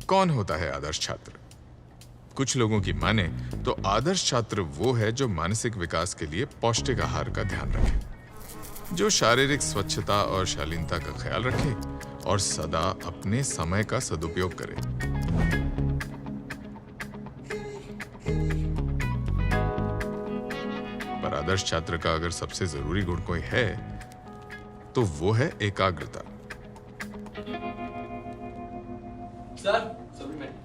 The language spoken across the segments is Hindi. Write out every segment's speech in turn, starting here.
कौन होता है आदर्श छात्र? कुछ लोगों की माने तो आदर्श छात्र वो है जो मानसिक विकास के लिए पौष्टिक आहार का ध्यान रखे, जो शारीरिक स्वच्छता और शालीनता का ख्याल रखे और सदा अपने समय का सदुपयोग करे। पर आदर्श छात्र का अगर सबसे जरूरी गुण कोई है तो वो है एकाग्रता। Sir, supplement.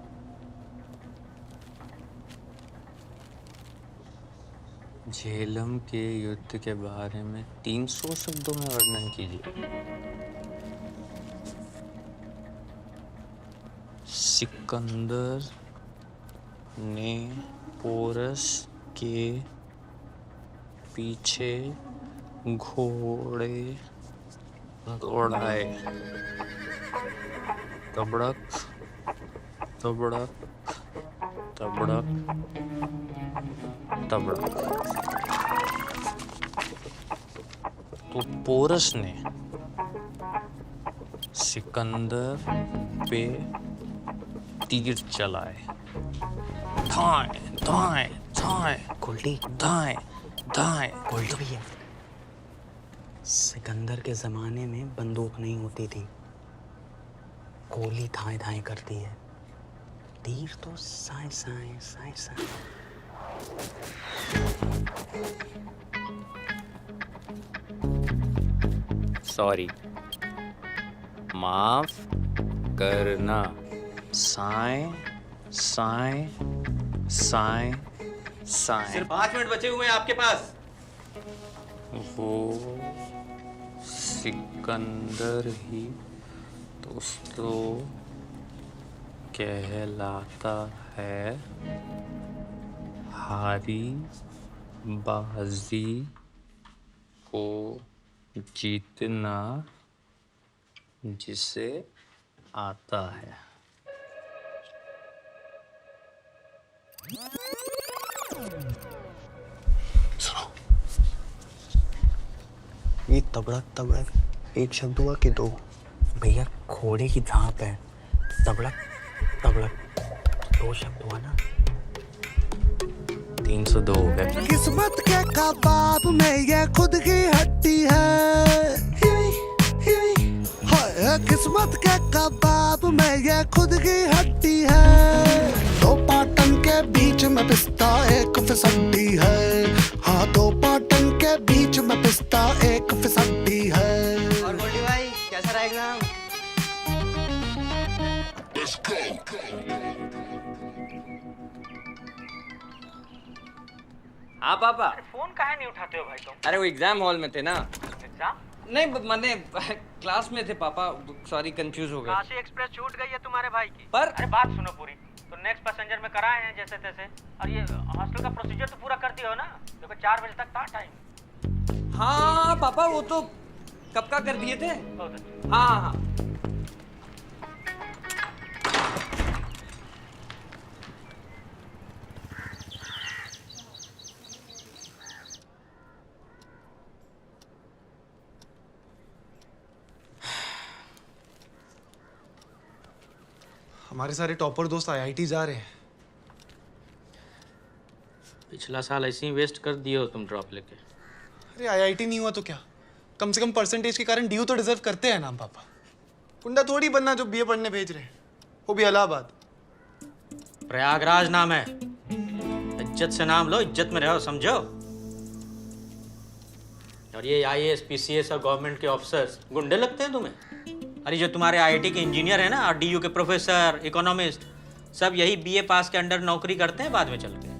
झेलम के युद्ध के बारे में 300 शब्दों में वर्णन कीजिए। सिकंदर ने पोरस के पीछे घोड़े दौड़ाए। तबड़क तबड़क तबड़क तबड़क। तो पोरस ने सिकंदर पे तीर चलाए। धाए धाए धाए गोल्डी, धाए धाए। गोल्डी भैया, सिकंदर के जमाने में बंदूक नहीं होती थी, गोली धाए धाए करती है, तीर तो साए साए साए साए। सॉरी, माफ करना। साए साए साए साए। सिर्फ 5 मिनट बचे हुए हैं आपके पास। वो सिकंदर ही दोस्तों कहलाता है। हारी बाजी को जीतना जिसे आता है। ये तबड़क तबड़क एक शब्द हुआ कि दो? भैया घोड़े की झांप है, तबड़क तबड़क 2 शब्द हुआ ना। 302 हो गए। किस्मत के कबाब में ये खुद की हड्डी है। हाय, किस्मत के कबाब में ये खुद की हड्डी है। 2 पाटन के बीच में पिस्ता एक फिसड्डी है। हाँ, 2 पाटन के बीच में पिस्ता एक फिसड्डी है। और गोल्डी भाई, कैसा रहा एग्जाम? हाँ पापा। फोन काहे नहीं उठाते हो भाई तुम? अरे वो एग्जाम हॉल में थे ना। एग्जाम? नहीं मैंने क्लास में थे पापा, सॉरी कंफ्यूज हो गए। काशी एक्सप्रेस छूट गई है तुम्हारे भाई की। पर अरे बात सुनो पूरी, तो नेक्स्ट पैसेंजर में कराए हैं जैसे तैसे। और ये हॉस्टल का प्रोसीजर तो पूरा कर दिया हो ना? देखो 4 बजे तक था टाइम। हाँ पापा, वो तो कब का कर दिए थे। बहुत अच्छा। हाँ हाँ हाँ। हमारे सारे टॉपर दोस्त आईआईटी जा रहे हैं। पिछला साल ऐसे ही वेस्ट कर दिए हो तुम ड्रॉप लेके। अरे आईआईटी नहीं हुआ तो क्या, कम से कम परसेंटेज के कारण ड्यू तो डिजर्व करते हैं ना हम पापा। गुंडा थोड़ी बनना जो बीए पढ़ने भेज रहे हैं, वो भी इलाहाबाद। प्रयागराज नाम है, इज्जत से नाम लो, इज्जत में रहो, समझो। और ये आईएएस पीसीएस और गवर्नमेंट के ऑफिसर्स गुंडे लगते हैं तुम्हें? अरे जो तुम्हारे आईआईटी के इंजीनियर हैं ना, और डीयू के प्रोफेसर, इकोनॉमिस्ट, सब यही बीए पास के अंडर नौकरी करते हैं बाद में चल के।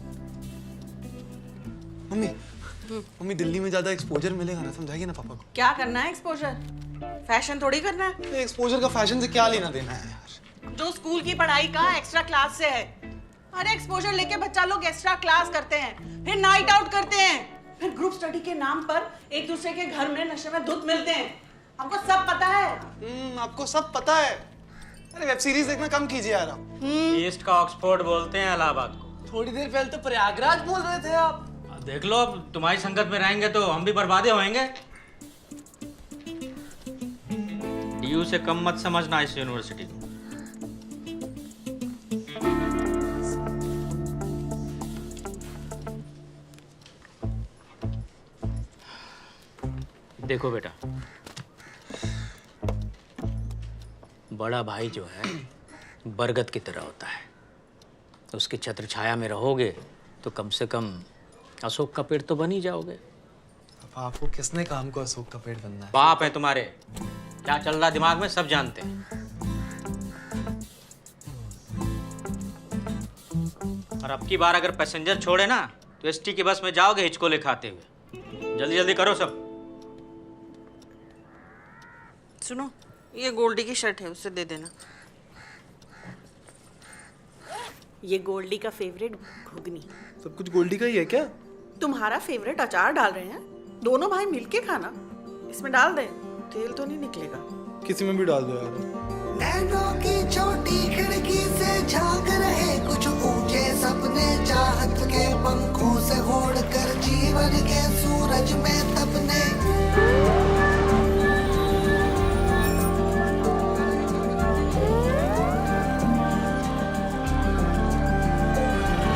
मम्मी दिल्ली में ज्यादा एक्सपोजर मिलेगा ना, समझाइए ना पापा को। क्या करना है एक्सपोजर? फैशन थोड़ी करना है। एक्सपोजर का फैशन से क्या लेना देना है यार? जो स्कूल की पढ़ाई का एक्स्ट्रा क्लास से है। अरे एक्सपोजर लेके बच्चा लोग एक्स्ट्रा क्लास करते हैं, फिर नाइट आउट करते हैं, फिर ग्रुप स्टडी के नाम पर एक दूसरे के घर में नशे में धुत मिलते हैं। आपको सब पता है। आपको सब पता है। अरे वेब सीरीज देखना कम कीजिए यार आप। ईस्ट का ऑक्सफोर्ड बोलते हैं इलाहाबाद को। थोड़ी देर पहले तो प्रयागराज बोल रहे थे आप। देख लो, अब तुम्हारी संगत में रहेंगे तो हम भी बर्बादे होएंगे। डीयू से कम मत समझना इस यूनिवर्सिटी को। देखो बेटा, बड़ा भाई जो है बरगद की तरह होता है। उसकी छत्र छाया में रहोगे तो कम से कम अशोक का पेड़ तो बन ही जाओगे। अब आपको किसने काम को अशोक का पेड़ बनना है? बाप है तुम्हारे, क्या चल रहा दिमाग में सब जानते हैं। और अब की बार अगर पैसेंजर छोड़े ना तो एसटी की बस में जाओगे हिचकोले खाते हुए। जल्दी जल्दी करो सब। सुनो, ये गोल्डी की शर्ट है, उसे दे देना। ये गोल्डी का फेवरेट घुगनी। सब कुछ गोल्डी का ही है क्या? तुम्हारा फेवरेट अचार डाल रहे हैं, दोनों भाई मिलके खाना। इसमें डाल दे, तेल तो नहीं निकलेगा। किसी में भी डाल दो यार। नैनों की छोटी खिड़की से झांक रहे कुछ ऊंचे सपने, चाहत के पंखों से ओढ़कर जीवन के सूरज में तपने।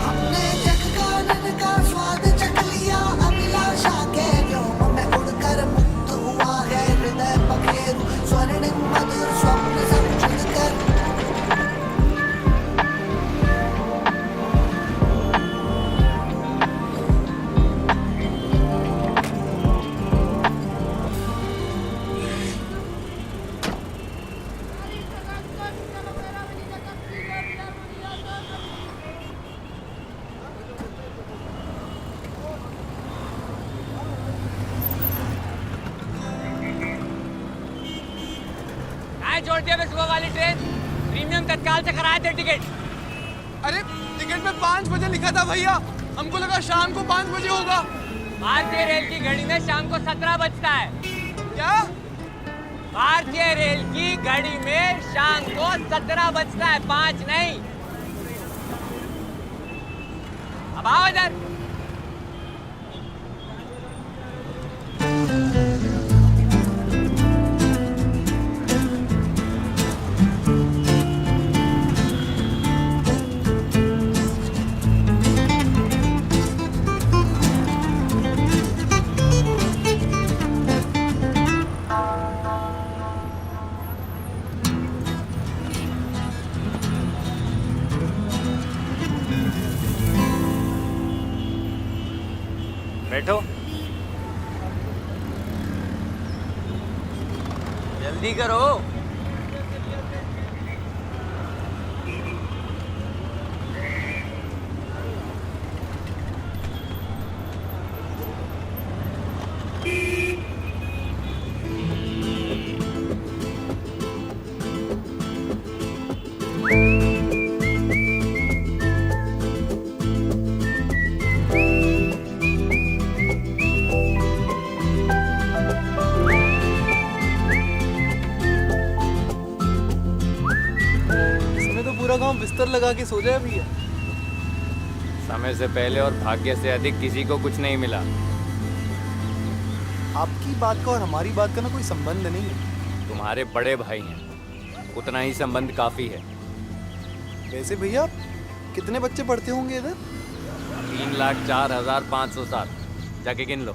हमने जग का नन का स्वाद चख लिया, अभिलाषा के व्योम में उड़कर मुक्त हुआ है हृदय पखेरु, स्वर्णिम मधुर स्वप्न सब जुड़कर। छोड़ दिया सुबह वाली ट्रेन, प्रीमियम तत्काल से कराए थे टिकट। अरे टिकट में 5 बजे लिखा था भैया, हमको लगा शाम को 5 बजे होगा। भारतीय रेल की घड़ी में शाम को 17 बजता है। क्या? भारतीय रेल की घड़ी में शाम को 17 बजता है, 5 नहीं। अब आओ इधर। बैठो, जल्दी करो। पूरा गांव बिस्तर लगा के सो जाए भैया। समय से पहले और भाग्य से अधिक किसी को कुछ नहीं मिला। आपकी बात का और हमारी बात का ना कोई संबंध नहीं है। तुम्हारे बड़े भाई हैं, उतना ही संबंध काफी है। वैसे भैया कितने बच्चे पढ़ते होंगे इधर? 3,04,507। जाके गिन लो।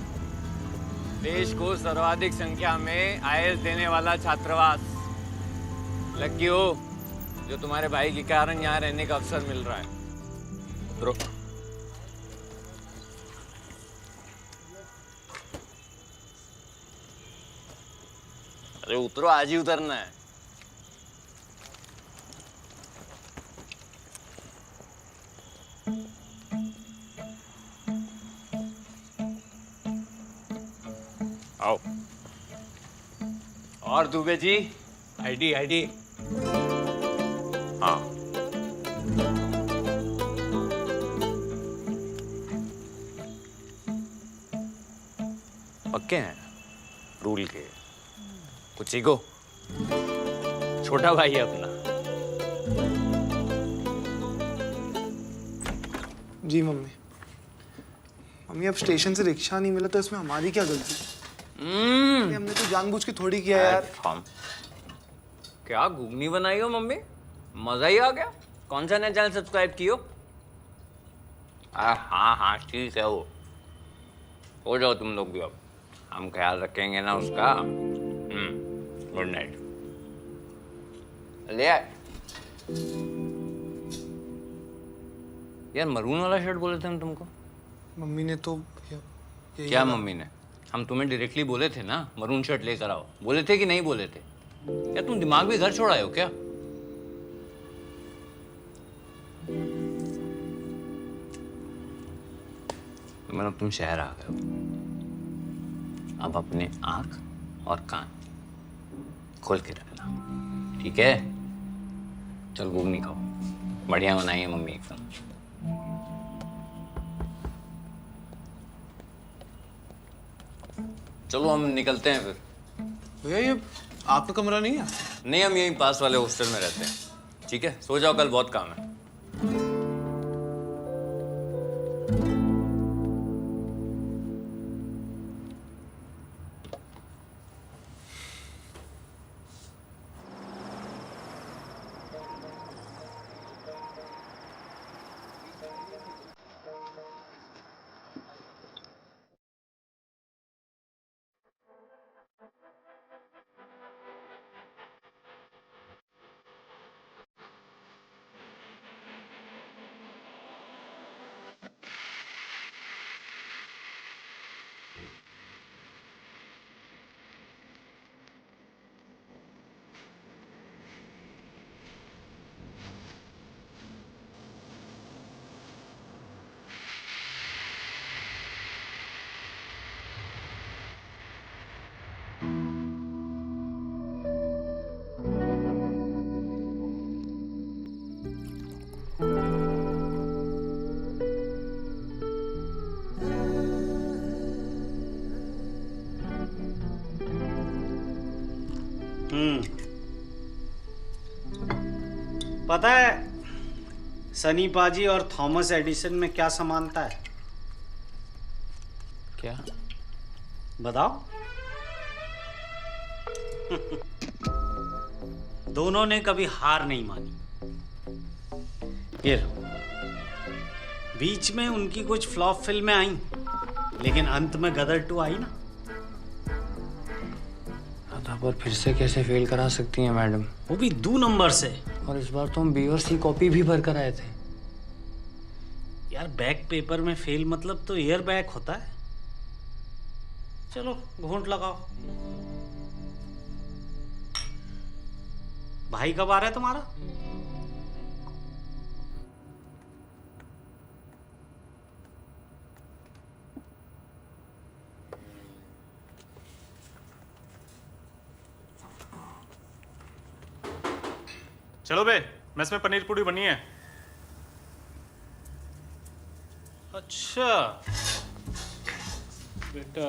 देश को सर्वाधिक संख्या में आईएएस देने वाला छात्रावास। लकी हो जो तुम्हारे भाई के कारण यहाँ रहने का अवसर मिल रहा है। उतरो। अरे उतरो, आज ही उतरना है। आओ। और दुबे जी, आईडी आईडी। हाँ, पक्के हैं रूल के। कुछ सीखो, छोटा भाई है अपना। जी मम्मी। मम्मी अब स्टेशन से रिक्शा नहीं मिला तो इसमें हमारी क्या गलती? हमने तो जानबूझ के थोड़ी किया यार। क्या घुगनी बनाई हो मम्मी, मजा ही आ गया। कौन सा नया चैनल सब्सक्राइब कियो? हाँ हाँ ठीक है, वो हो जाओ तुम लोग भी अब। हम ख्याल रखेंगे ना उसका। Good night. ले आए। यार मरून वाला शर्ट बोले थे हम तुमको। मम्मी ने तो क्या मम्मी ने? हम तुम्हें डायरेक्टली बोले थे ना मरून शर्ट लेकर आओ। बोले थे कि नहीं बोले थे? क्या तुम दिमाग भी घर छोड़ आए हो क्या? मतलब तुम शहर आ गए हो। अब अपने आंख और कान खोल के रखना, ठीक है? चल घूगनी खाओ, बढ़िया बनाई है मम्मी एकदम। चलो हम निकलते हैं फिर। भैया ये आपका कमरा नहीं है? नहीं, हम यहीं पास वाले हॉस्टल में रहते हैं। ठीक है, सो जाओ, कल बहुत काम है। पता है सनी पाजी और थॉमस एडिसन में क्या समानता है? क्या? बताओ। दोनों ने कभी हार नहीं मानी। ये लो। बीच में उनकी कुछ फ्लॉप फिल्में आई, लेकिन अंत में गदर 2 आई ना। पर फिर से कैसे फेल करा सकती हैं मैडम? वो भी 2 नंबर से। और इस बार तो हम बी और सी कॉपी भी भर कर आए थे। यार बैक पेपर में फेल मतलब तो एयर बैक होता है। चलो घूंट लगाओ। भाई कब आ रहा है तुम्हारा? चलो बे, मेस में पनीर पूरी बनी है। अच्छा बेटा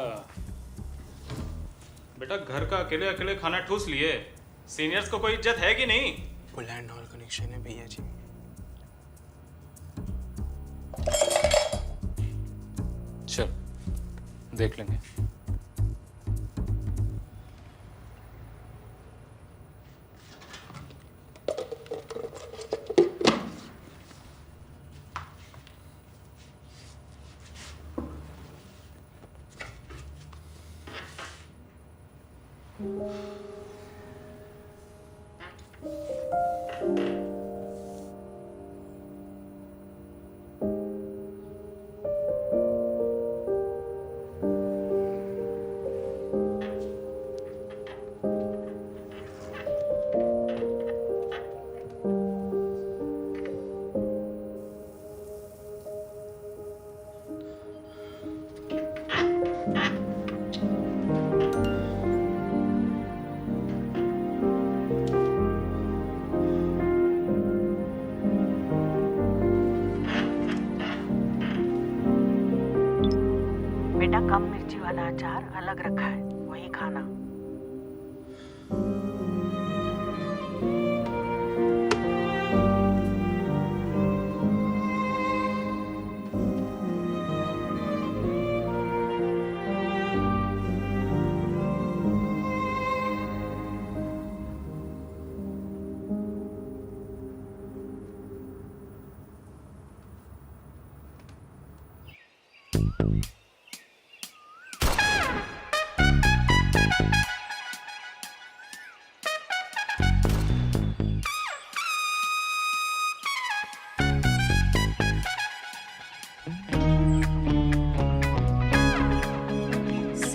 बेटा घर का अकेले अकेले खाना ठूस लिए। सीनियर्स को कोई इज्जत है कि नहीं? वो लैंड हॉल कनेक्शन है भैया जी। चल देख लेंगे। बेटा कम मिर्ची वाला अचार अलग रखा है, वही खाना।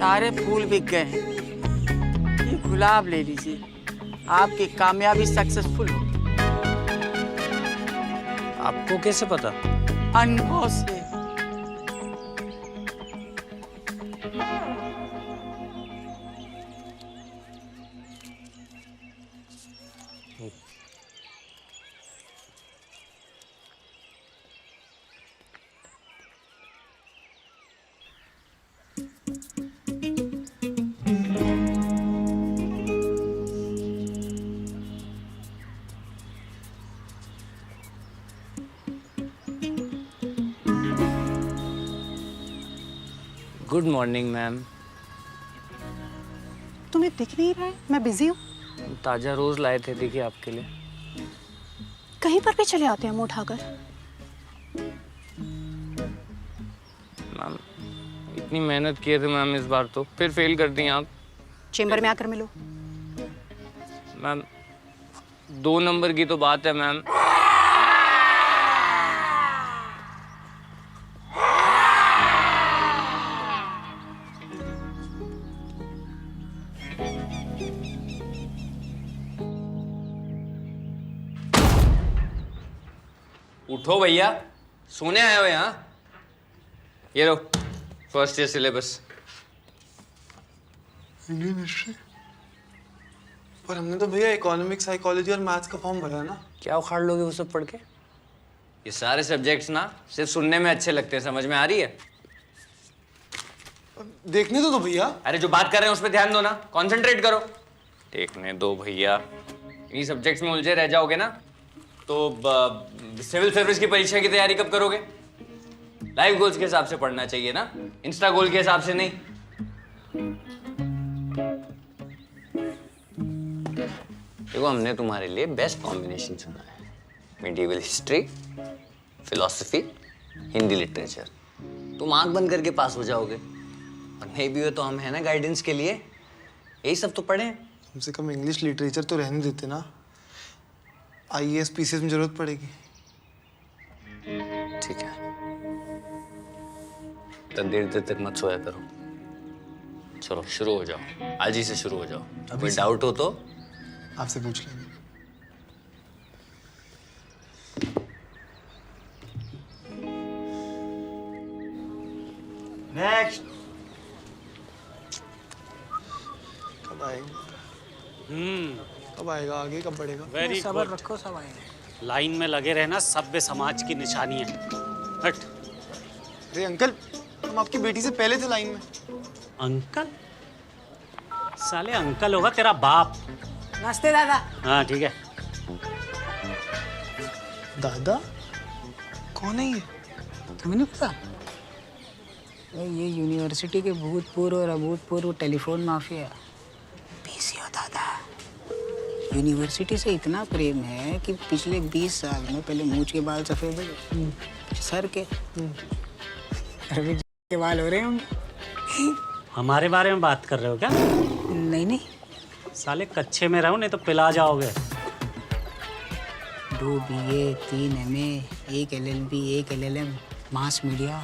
सारे फूल बिक गए हैं। ये गुलाब ले लीजिए, आपकी कामयाबी सक्सेसफुल होगी। आपको कैसे पता? अनुभव से। Good morning ma'am. तुम्हें दिख नहीं रहा है मैं बिजी हूँ? ताज़ा रोज लाए थे, देखिए आपके लिए। कहीं पर भी चले आते हैं मुंह उठाकर। मैम इतनी मेहनत किए थे मैम, इस बार तो फिर फेल कर दी आप। चेंबर में आकर मिलो। मैम 2 नंबर की तो बात है मैम। उठो भैया, सोने आए हो यहाँ? ये लो first year syllabus. Indian history? पर हमने तो भैया इकोनॉमिक्स, साइकोलॉजी और मैथ्स का फॉर्म भरा है ना। क्या उखाड़ लोगे वो सब पढ़ के? ये सारे सब्जेक्ट्स ना सिर्फ सुनने में अच्छे लगते हैं, समझ में आ रही है? देखने तो भैया। अरे जो बात कर रहे हैं उस पर ध्यान दो ना, कंसंट्रेट करो। देखने दो भैया, इन्हीं सब्जेक्ट्स में उलझे रह जाओगे ना तो सिविल सर्विस की परीक्षा की तैयारी कब करोगे? लाइफ गोल्स के हिसाब से पढ़ना चाहिए ना, इंस्टा गोल के हिसाब से नहीं। देखो हमने तुम्हारे लिए बेस्ट कॉम्बिनेशन चुना है, medieval history, philosophy, Hindi literature. तुम आंख बंद करके पास हो जाओगे, और नहीं भी हो तो हम है ना गाइडेंस के लिए। यही सब तो पढ़े। कम से कम इंग्लिश लिटरेचर तो रहने देते ना, IAS PCS में जरूरत पड़ेगी। ठीक है, तो देर तक मत सोया करो। चलो शुरू हो जाओ, आज ही से शुरू हो जाओ। कोई डाउट हो तो आपसे पूछ लेंगे। नेक्स्ट। कब आएगा? कब आएगा आगे, कब बढ़ेगा? वेरी सबर गुड। रखो, सब आएंगे। लाइन में लगे रहना, सभ्य समाज की निशानी है। हट। अरे अंकल, हम आपकी बेटी से पहले थे लाइन में। अंकल? साले अंकल होगा तेरा बाप। नमस्ते दादा। हाँ ठीक है। दादा? कौन है ये? तुम्हें नहीं पता? ये यूनिवर्सिटी के भूतपूर्व और अभूतपूर्व टेलीफोन माफिया PCO दादा। यूनिवर्सिटी से इतना प्रेम है कि पिछले 20 साल में पहले मूंछ के बाल सफेद हो, सर के रवि के बाल हो रहे होंगे। हमारे बारे में बात कर रहे हो क्या? नहीं नहीं, साले कच्चे में रहो नहीं तो पिला जाओगे। 2 BA, 3 MA, 1 LLB, 1 LLM, mass media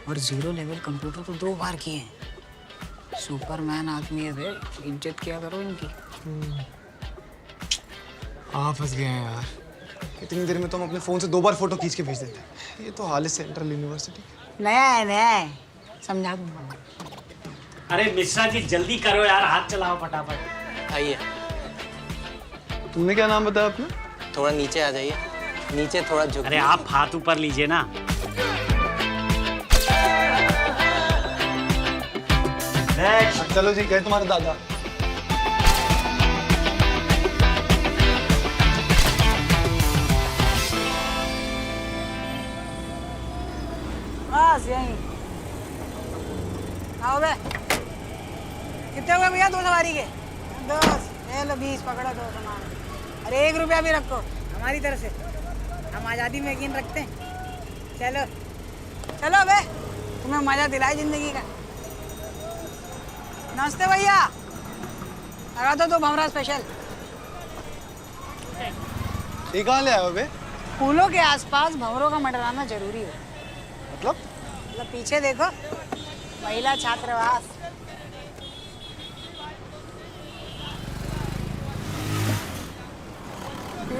और 0 लेवल कंप्यूटर तो 2 बार किए हैं। सुपरमैन आदमी है रे, इज्जत क्या करो इनकी। आप फंस गए हैं यार। इतनी देर में तो हम अपने फोन से 2 बार फोटो खींच के भेज देते। ये तो हाल है सेंट्रल यूनिवर्सिटी। नया है, नया है, समझा दूंगा। अरे मिश्रा जी जल्दी करो यार, हाथ चलाओ फटाफट। आइए, तुमने क्या नाम बताया अपना? थोड़ा नीचे आ जाइए, नीचे थोड़ा झुक। अरे आप हाथ ऊपर लीजिए ना। नेक्स्ट। चलो जी, कहे तुम्हारे दादा। बस यहीं। आओ बे। कितने हुए भैया 2 सवारी के? 10। ले लो 20, पकड़ो 2 सामान। अरे 1 रुपया भी रखो हमारी तरफ से, हम आज़ादी में यकीन रखते हैं। चलो चलो बे, तुम्हें मजा दिलाए जिंदगी का। नमस्ते भैया, लगा दो 2 भंवरा स्पेशल। ये कहाँ ले आए हो बे? फूलों के आसपास भंवरों का मंडराना जरूरी है। मतलब पीछे देखो, महिला छात्रावास।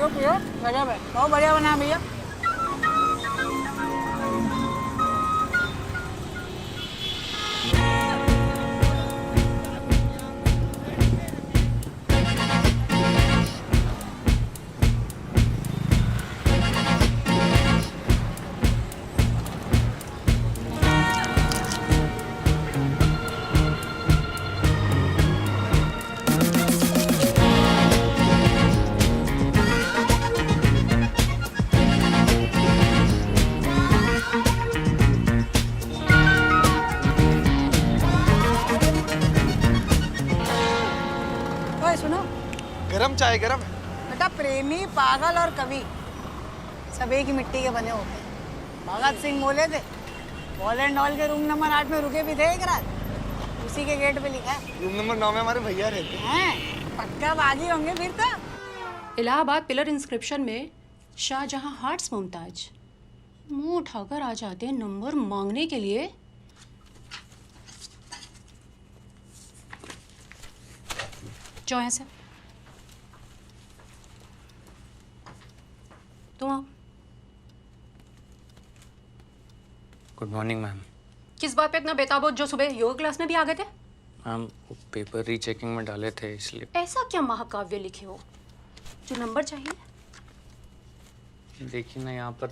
पियो पियो, गजब है, बहुत बढ़िया बना भैया। ओए सुनो, गरम चाय गरम है। बेटा प्रेमी, पागल और कवि सब एक ही मिट्टी के बने होते हैं। भगत सिंह बोले थे, वॉलेंट हॉल के रूम नंबर 8 में रुके भी थे एक रात, उसी के गेट पे लिखा है। रूम नंबर 9 में हमारे भैया रहते हैं। पक्का बागी होंगे फिर तो। इलाहाबाद पिलर इंस्क्रिप्शन में शाहजहां हार्ट्स मुमताज मुंह उठाकर आ जाते हैं नंबर मांगने के लिए। जो ऐसे तुम आओ। Good morning ma'am. किस बात पे इतना बेताब हो जो सुबह योगा क्लास में भी आ गए थे? मैम वो पेपर रीचेकिंग में डाले थे इसलिए। ऐसा क्या महाकाव्य लिखे हो जो नंबर चाहिए? देखिए ना यहाँ पर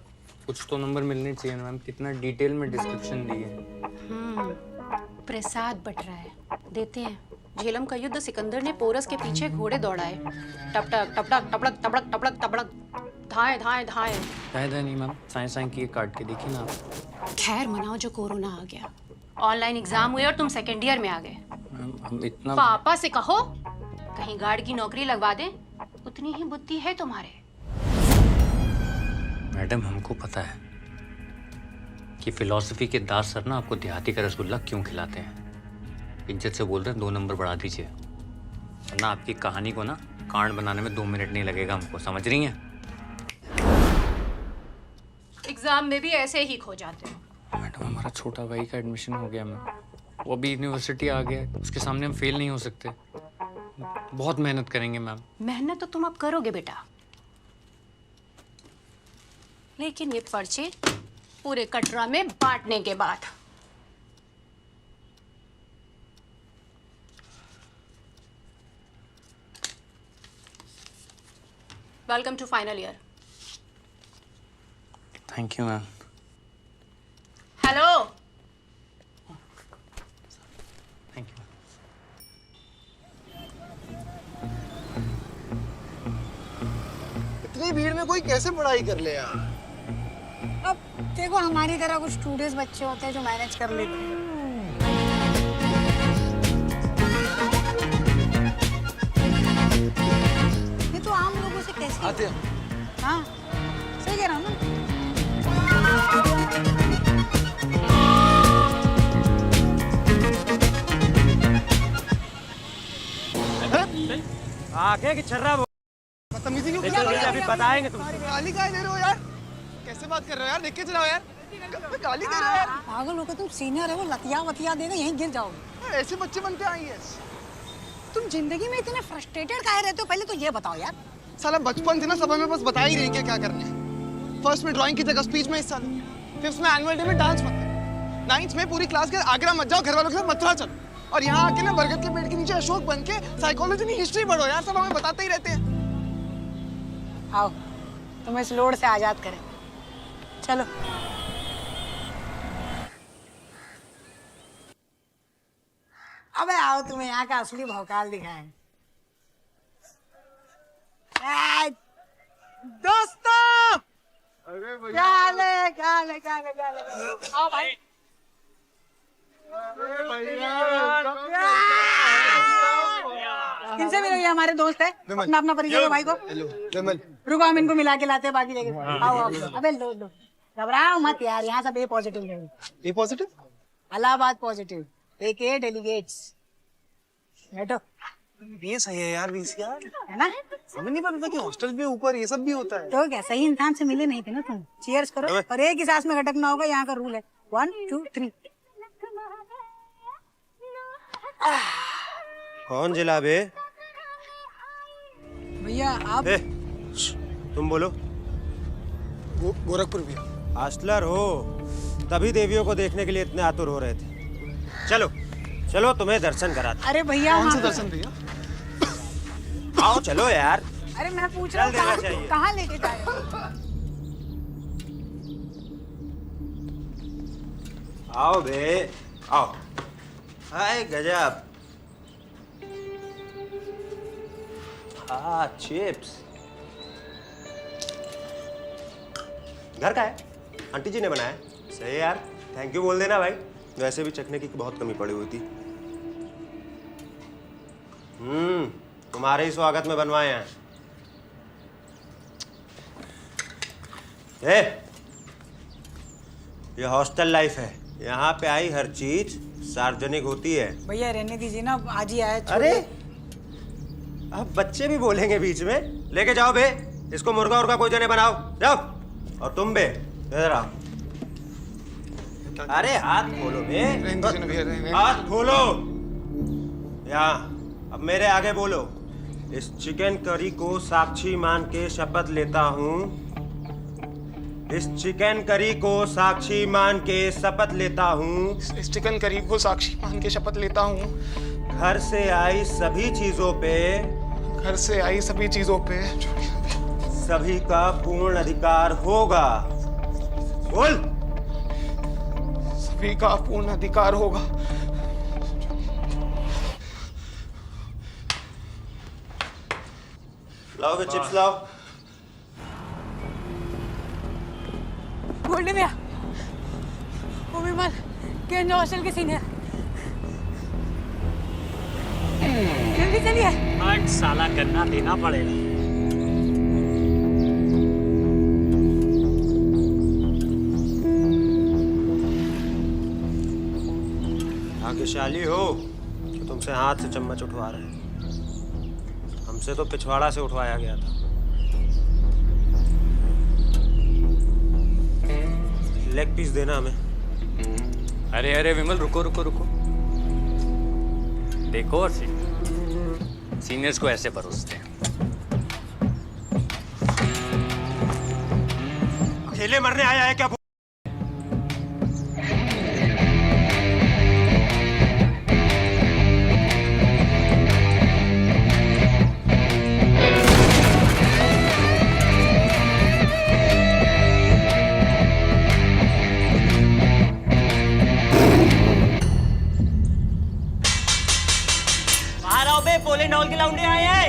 कुछ तो नंबर मिलने चाहिए ना मैम, कितना डिटेल में डिस्क्रिप्शन दी है। प्रसाद बट रहा है, देते हैं। झेलम का युद्ध सिकंदर ने पोरस के पीछे घोड़े दौड़ाए, टपटक टपटक टपड़क टपड़क टपड़क टपड़क, धाए धाए धाए। फायदा नहीं मैम, साइंस साइंस की काट के देखिए ना आप। खैर मनाओ जो कोरोना आ गया, ऑनलाइन एग्जाम हुए और तुम सेकेंड ईयर में आ गए। मैम हम इतना पापा से कहो कहीं गार्ड की नौकरी लगवा दें, उतनी ही बुद्धि है तुम्हारे। मैडम हमको पता है कि फिलॉसफी के दास सर ना आपको देहाती का रसगुल्ला क्यों खिलाते हैं। इज्जत से बोल रहे हैं 2 नंबर बढ़ा दीजिए, वरना आपकी कहानी को ना कांड बनाने में 2 मिनट नहीं लगेगा हमको, समझ रही हैं? एग्जाम में भी ऐसे ही खो जाते हो। मैडम हमारा छोटा भाई का एडमिशन हो गया मैम, वो अभी यूनिवर्सिटी आ गया है, उसके सामने हम फेल नहीं हो सकते। बहुत मेहनत करेंगे मैम। मेहनत तो तुम अब करोगे बेटा, लेकिन ये पर्चे पूरे कटरा में बांटने के बाद। Welcome to final year. Thank you ma'am. Hello. Thank you. इतनी भीड़ में कोई कैसे पढ़ाई कर ले यार। अब देखो हमारी तरह कुछ स्टूडेंट्स बच्चे होते हैं जो मैनेज कर लेते हैं। ये तो आम लोगों से कैसे आते हैं। हाँ सही कह रहा हूँ ना। आगे की छर्रा बदतमीजी क्यों अभी बताएंगे तुमसे। गाली काहे दे रहे हो यार? कैसे बात कर रहे हो यार? देख के चलाओ यार। गाली दे रहे हो यार? पागल हो के तुम सीनियर है, वो लतिया वतिया देगा यहीं गिर जाओगे। ऐसे बच्चे बनते हैं आईएएस। तुम जिंदगी में इतने फ्रस्ट्रेटेड काहे रहते हो, पहले तो ये बताओ यार। साला बचपन से ना सब हमें बस बता ही रही है क्या करना है। फर्स्ट में ड्राइंग की जगह स्पीच में हिस्सा लो, फिफ्थ में एनुअल डे में डांस मत करो, 9th में पूरी क्लास के आगरा मत जाओ, घर वालों के साथ मथुरा चलो, और यहाँ आके ना बरगद के पेड़ के नीचे अशोक बन के साइकोलॉजी नहीं हिस्ट्री पढ़ो यार। सब हमें बताते ही रहते हैं। आओ तुम्हें इस लोड से आजाद करें, चलो। अबे आओ तुम्हें यहाँ का असली भौकाल दिखाएं। दोस्तों क्या हाल है, क्या हाल है, क्या हाल है, क्या हाल है? आओ भाई। इनसे मिलो, ये हमारे दोस्त है, अपना अपना परिचय दो भाई को। रुको हम इनको मिला के लाते हैं बाकी जगह। आओ आओ। अबे लो लो, घबराओ मत यार, यहाँ सब ए पॉजिटिव है। A positive? Allahabad positive, AK delegates. बैठो। ये सही है यार, VCR है ना? समझ नहीं पता कि हॉस्टल भी ऊपर ये सब भी होता है। तो क्या सही इंसान से मिले नहीं थे ना तुम? चीयर्स करो और एक ही सांस में घटकना होगा, यहाँ का रूल है। 1 2 3। कौन जिला बे? भैया आप तुम बोलो। गोरखपुर भैया। हास्टलर हो तभी देवियों को देखने के लिए इतने आतुर हो रहे थे। चलो चलो तुम्हें दर्शन कराते। अरे भैया कौन से दर्शन भैया? आओ चलो यार। अरे मैं पूछ रहा चल देना हूँ चाहिए। कहाँ लेके जाए? आओ बे आओ। हाय गजब। हाँ चिप्स। घर का है, आंटी जी ने बनाया। सही यार, थैंक यू बोल देना भाई। वैसे भी चखने की बहुत कमी पड़ी हुई थी। तुम्हारे ही स्वागत में बनवाए हैं। ये हॉस्टल लाइफ है, यहाँ पे आई हर चीज सार्वजनिक होती है। भैया रहने दीजिए ना, आज ही आया। अरे अब बच्चे भी बोलेंगे बीच में। लेके जाओ बे, इसको मुर्गा उर्गा कोई जने बनाओ, जाओ। और तुम बे इधर आओ। अरे हाथ खोलो बे, हाथ खोलो। यहाँ अब मेरे आगे बोलो। इस चिकन करी को साक्षी मान के शपथ लेता हूँ। इस चिकन करी को साक्षी मान के शपथ लेता हूँ। इस चिकन करी को साक्षी मान के शपथ लेता हूँ। घर से आई सभी चीजों पे, घर से आई सभी चीजों पे सभी का पूर्ण अधिकार होगा। बोल। सभी का पूर्ण अधिकार होगा। लाओ बे चिप्स लाओ। गोल्डी भैया, वो विमल केंद्र हॉस्टल के सीनियर। जल्दी चलिए। हट साला, गन्ना देना पड़ेगा। भाग्यशाली हो कि तुमसे हाथ से चम्मच उठवा रहे हैं। हमसे तो पिछवाड़ा से उठवाया गया था। लेग पीस देना हमें। अरे अरे विमल, रुको रुको रुको। देखो और सीनियर्स को ऐसे परोसते हैं। अकेले मरने आया है क्या? पोलेंडॉल के लौंडे आए हैं।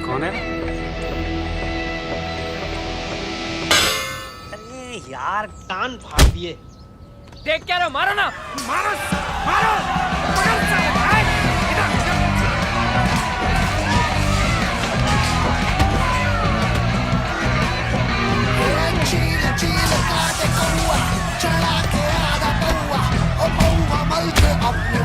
कौन है? अरे यार, कान फाड़ दिए। देख क्या रहे हो? मारो ना, मारो मारो, पकड़ साले, इधर इधर। चढ़ा के आधा पौआ और पौआ मल के अपने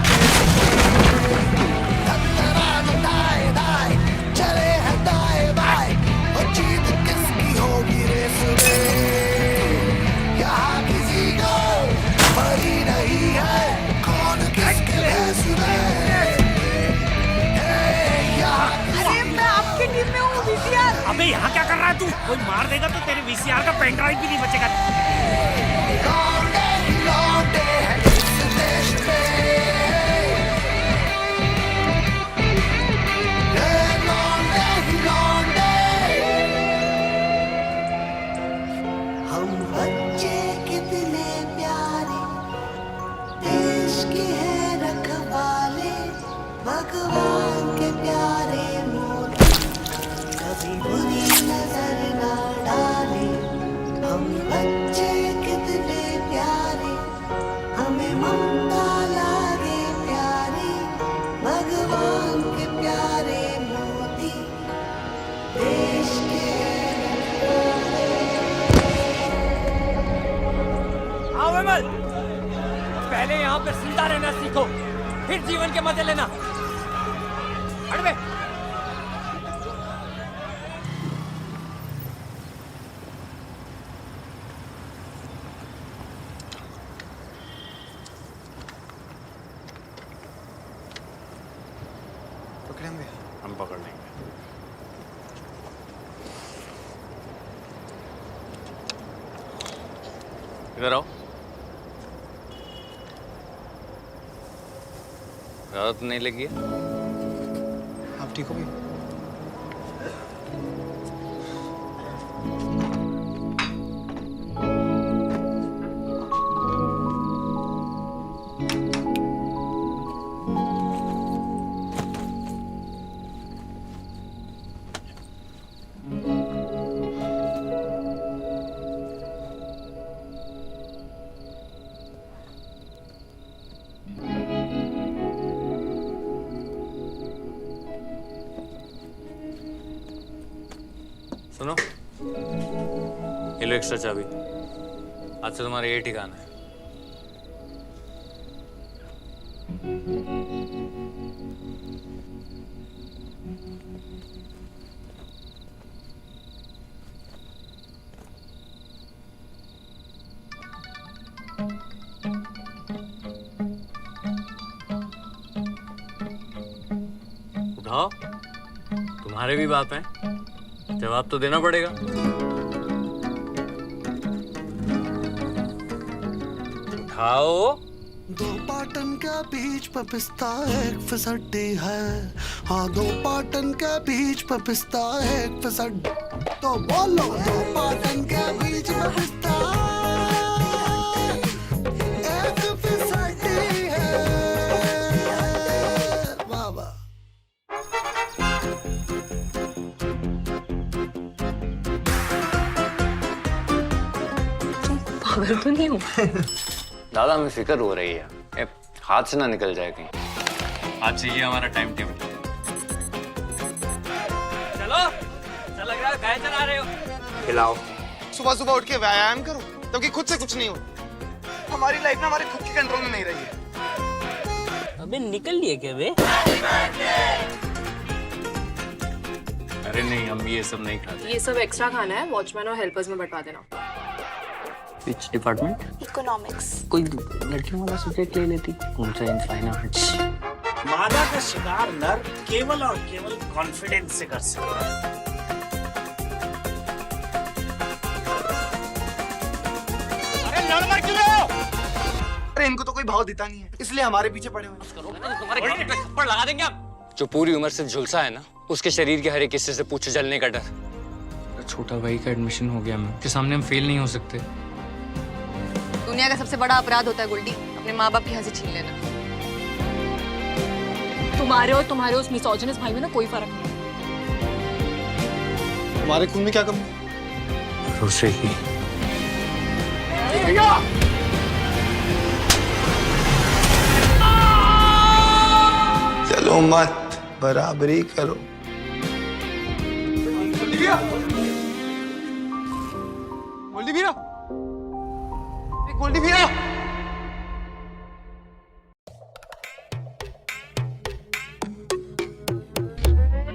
दाए दाए चले हैं दाए बाए और जीत किसकी होगी रेस में। यहाँ किसी को परी नहीं है कौन किसके भेस में। अरे मैं आपकी टीम में हूँ वीसीआर। अबे यहाँ क्या कर रहा है तू? कोई मार देगा तो तेरे वीसीआर का पेन ड्राइव भी नहीं बचेगा। लौटे हैं इस देश में, लौटे ही लौटे। हम बच्चे कितने प्यारे देश के हैं रखवाले, भगवान के प्यारे मोती कभी बुरी नजर ना डाले। हम बच्चे कितने प्यारे हमें ममता लागे प्यारे, भगवान के प्यारे मोती देश के। आओ विमल, पहले यहाँ पे जिंदा रहना सीखो, फिर जीवन के मजे लेना। हट बे। हम पकड़ लेंगे। इधर आओ। ज़्यादा तो नहीं लगी है? आप ठीक हो गए? सुनो, ये लो एक्स्ट्रा चाबी। आज से तुम्हारा ये ठिकाना है। उठाओ, तुम्हारे भी बाप हैं, जवाब तो देना पड़ेगा। उठाओ। दो पाटन के बीच पे पिस्ता एक फिसड्डी है। हाँ, दो पाटन के बीच पे पिस्ता एक फिसड्डी। तो बोलो, दो पाटन के बीच पे पिस्ता एक फिसड्डी है। वाह वाह। पागल तो नहीं हूँ? दादा हमें फिक्र हो रही है, ए, हाथ से ना निकल जाए कहीं। आज चाहिए हमारा टाइम टेबल। चलो, चल लग रहा है गाय चला रहे हो। खिलाओ। सुबह सुबह उठ के व्यायाम करो, क्योंकि खुद से कुछ नहीं हो। हमारी लाइफ ना हमारे खुद के कंट्रोल में नहीं रही है। अबे निकल लिए क्या बे? अरे नहीं, हम ये सब नहीं खाते। ये सब एक्स्ट्रा खाना है, वॉचमैन और हेल्पर्स में बंटवा देना। Which department? इकोनॉमिक्स। कोई लड़कियों वाला सब्जेक्ट ले लेती। कौन सा? In fine arts. मादा का शिकार नर केवल और केवल कॉन्फिडेंस से कर सकता है। अरे लड़ना क्यों? अरे इनको तो कोई भाव देता नहीं है, इसलिए हमारे पीछे पड़े हुए हैं। तुम्हारे घर पे थप्पड़ लगा देंगे हम। जो पूरी उम्र से झुलसा है ना, उसके शरीर के हर एक हिस्से से पूछ जलने का डर। छोटा भाई का एडमिशन हो गया, मैम के सामने हम फेल नहीं हो सकते। दुनिया का सबसे बड़ा अपराध होता है गोल्डी, अपने माँ बाप की हंसी छीन लेना। तुम्हारे उस मिसोजिनस भाई में ना कोई फर्क नहीं। हमारे खून में क्या कमी? दूसरे की। चलो मत, बराबरी करो। गोल्डी भीरा, गोल्डी भीरा।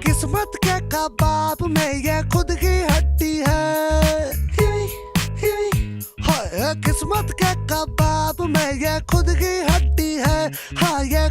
किस्मत के कबाब में ये खुद की हड्डी है। हाय, किस्मत के कबाब में ये खुद की हड्डी है। हाँ, ये